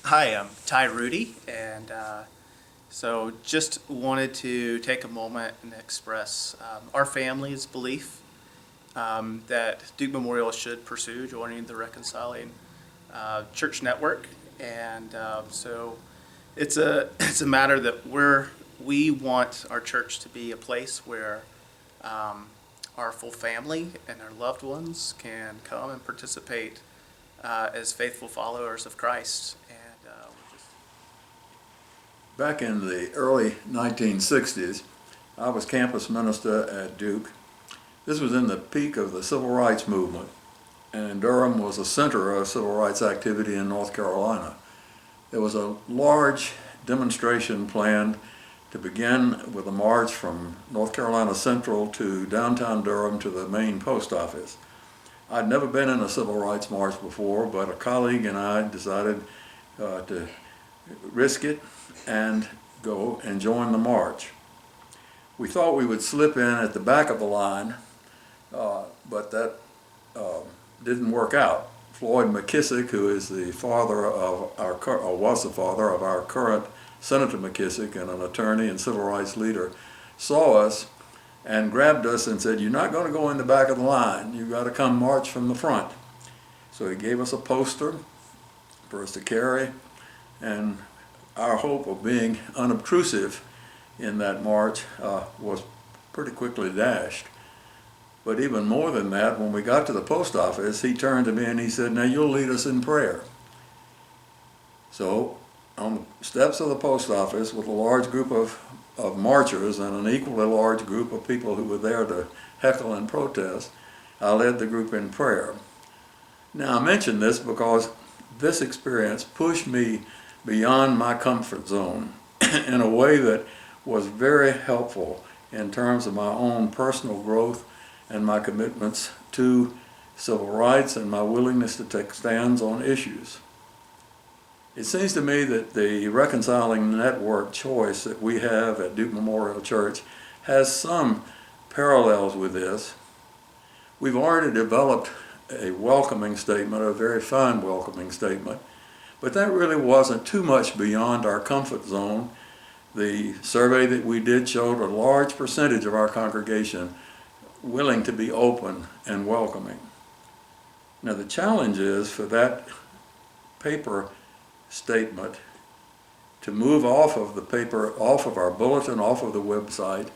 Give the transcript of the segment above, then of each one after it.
Hi, I'm Ty Rudy, and so just wanted to take a moment and express our family's belief that Duke Memorial should pursue joining the Reconciling Church Network, and so it's a matter that we want our church to be a place where our full family and our loved ones can come and participate as faithful followers of Christ. And we're just Back in the early 1960s, I was campus minister at Duke. This was in the peak of the civil rights movement, and Durham was a center of civil rights activity in North Carolina. There was a large demonstration planned to begin with a march from North Carolina Central to downtown Durham to the main post office. I'd never been in a civil rights march before, but a colleague and I decided to risk it and go and join the march. We thought we would slip in at the back of the line, but that didn't work out. Floyd McKissick, who is the father of or was the father of our current Senator McKissick and an attorney and civil rights leader, saw us and grabbed us and said, "You're not going to go in the back of the line. You've got to come march from the front." So he gave us a poster for us to carry, and our hope of being unobtrusive in that march was pretty quickly dashed. But even more than that, when we got to the post office, he turned to me and he said, "Now you'll lead us in prayer." So on the steps of the post office with a large group of marchers and an equally large group of people who were there to heckle and protest, I led the group in prayer. Now I mention this because this experience pushed me beyond my comfort zone in a way that was very helpful in terms of my own personal growth and my commitments to civil rights and my willingness to take stands on issues. It seems to me that the Reconciling Network choice that we have at Duke Memorial Church has some parallels with this. We've already developed a welcoming statement, a very fine welcoming statement, but that really wasn't too much beyond our comfort zone. The survey that we did showed a large percentage of our congregation willing to be open and welcoming. Now the challenge is for that paper statement to move off of the paper, off of our bulletin, off of the website,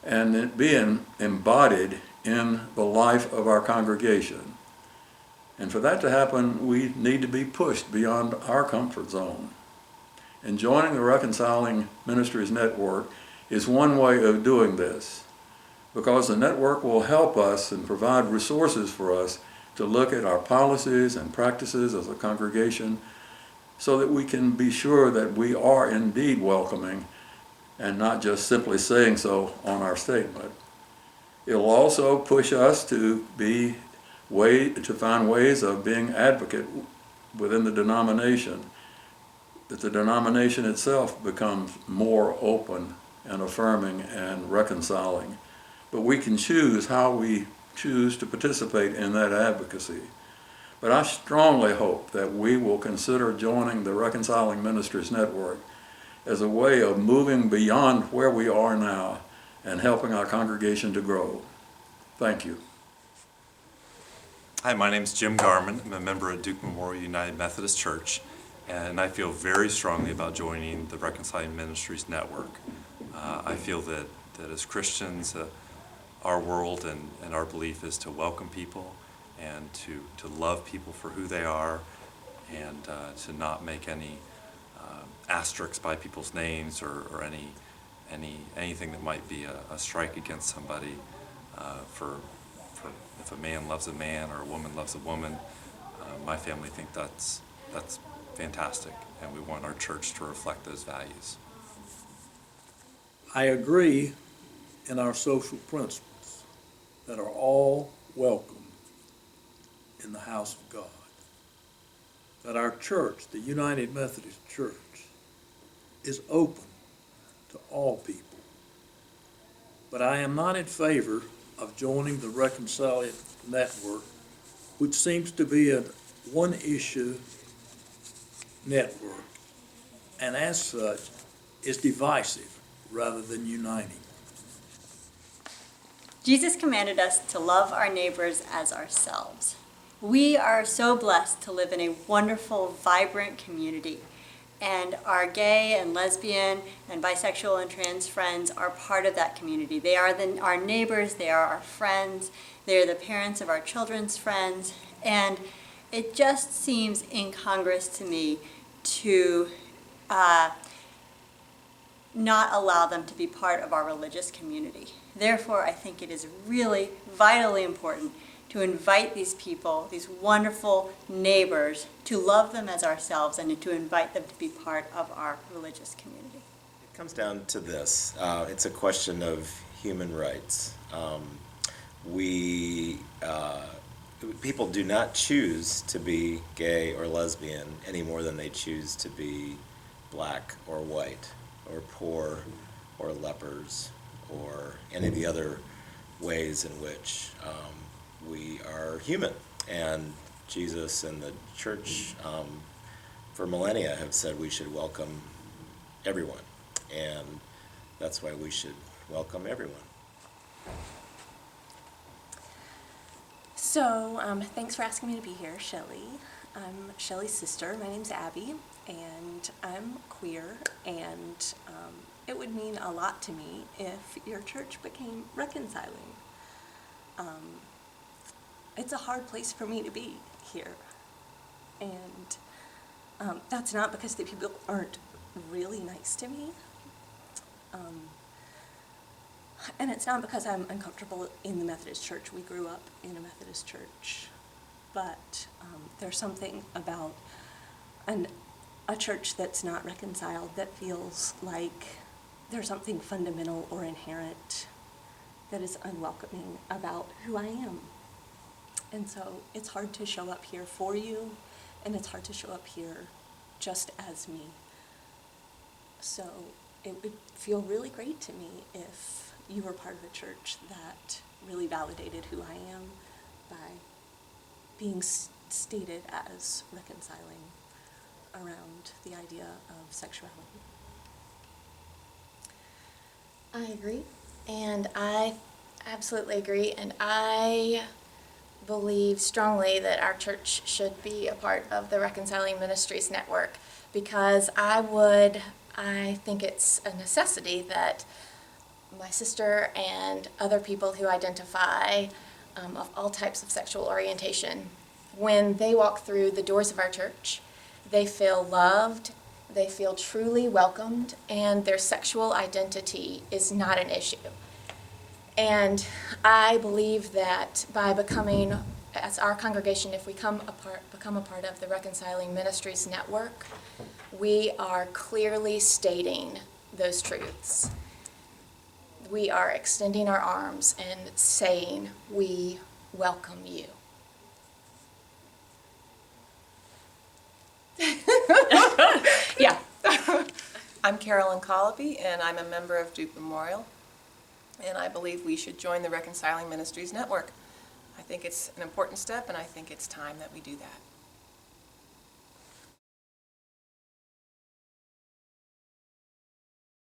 and it being embodied in the life of our congregation. And for that to happen, we need to be pushed beyond our comfort zone. And joining the Reconciling Ministries Network is one way of doing this, because the network will help us and provide resources for us to look at our policies and practices as a congregation so that we can be sure that we are indeed welcoming and not just simply saying so on our statement. It'll also push us to find ways of being advocate within the denomination, that the denomination itself becomes more open and affirming and reconciling. But we can choose how we choose to participate in that advocacy. But I strongly hope that we will consider joining the Reconciling Ministries Network as a way of moving beyond where we are now and helping our congregation to grow. Thank you. Hi, my name is Jim Garman. I'm a member of Duke Memorial United Methodist Church, and I feel very strongly about joining the Reconciling Ministries Network. I feel that as Christians, our world and our belief is to welcome people and to love people for who they are, and to not make any asterisks by people's names or anything that might be a strike against somebody for if a man loves a man or a woman loves a woman. My family think that's fantastic, and we want our church to reflect those values. I agree in our social principles that are all welcome in the house of God. That our church, the United Methodist Church, is open to all people. But I am not in favor of joining the Reconciling Network, which seems to be a one issue network, and as such, is divisive rather than uniting. Jesus commanded us to love our neighbors as ourselves. We are so blessed to live in a wonderful, vibrant community, and our gay and lesbian and bisexual and trans friends are part of that community. They are our neighbors, they are our friends, they are the parents of our children's friends, and it just seems incongruous to me to not allow them to be part of our religious community. Therefore, I think it is really vitally important to invite these people, these wonderful neighbors, to love them as ourselves and to invite them to be part of our religious community. It comes down to this. It's a question of human rights. People do not choose to be gay or lesbian any more than they choose to be black or white or poor or lepers or any of the other ways in which we are human. And Jesus and the church for millennia have said we should welcome everyone, and that's why we should welcome everyone. So, thanks for asking me to be here, Shelley. I'm Shelley's sister. My name's Abby, and I'm queer, and it would mean a lot to me if your church became reconciling. It's a hard place for me to be here, and that's not because the people aren't really nice to me, and it's not because I'm uncomfortable in the Methodist Church. We grew up in a Methodist church, but there's something about a church that's not reconciled that feels like there's something fundamental or inherent that is unwelcoming about who I am. And so it's hard to show up here for you, and it's hard to show up here just as me. So it would feel really great to me if you were part of a church that really validated who I am by being stated as reconciling around the idea of sexuality. I agree, and I absolutely agree, and I believe strongly that our church should be a part of the Reconciling Ministries Network, because I think it's a necessity that my sister and other people who identify of all types of sexual orientation, when they walk through the doors of our church, they feel loved, they feel truly welcomed, and their sexual identity is not an issue. And I believe that by becoming, as our congregation, if we become a part of the Reconciling Ministries Network, we are clearly stating those truths. We are extending our arms and saying, we welcome you. Yeah. I'm Carolyn Colopy, and I'm a member of Duke Memorial, and I believe we should join the Reconciling Ministries Network. I think it's an important step, and I think it's time that we do that.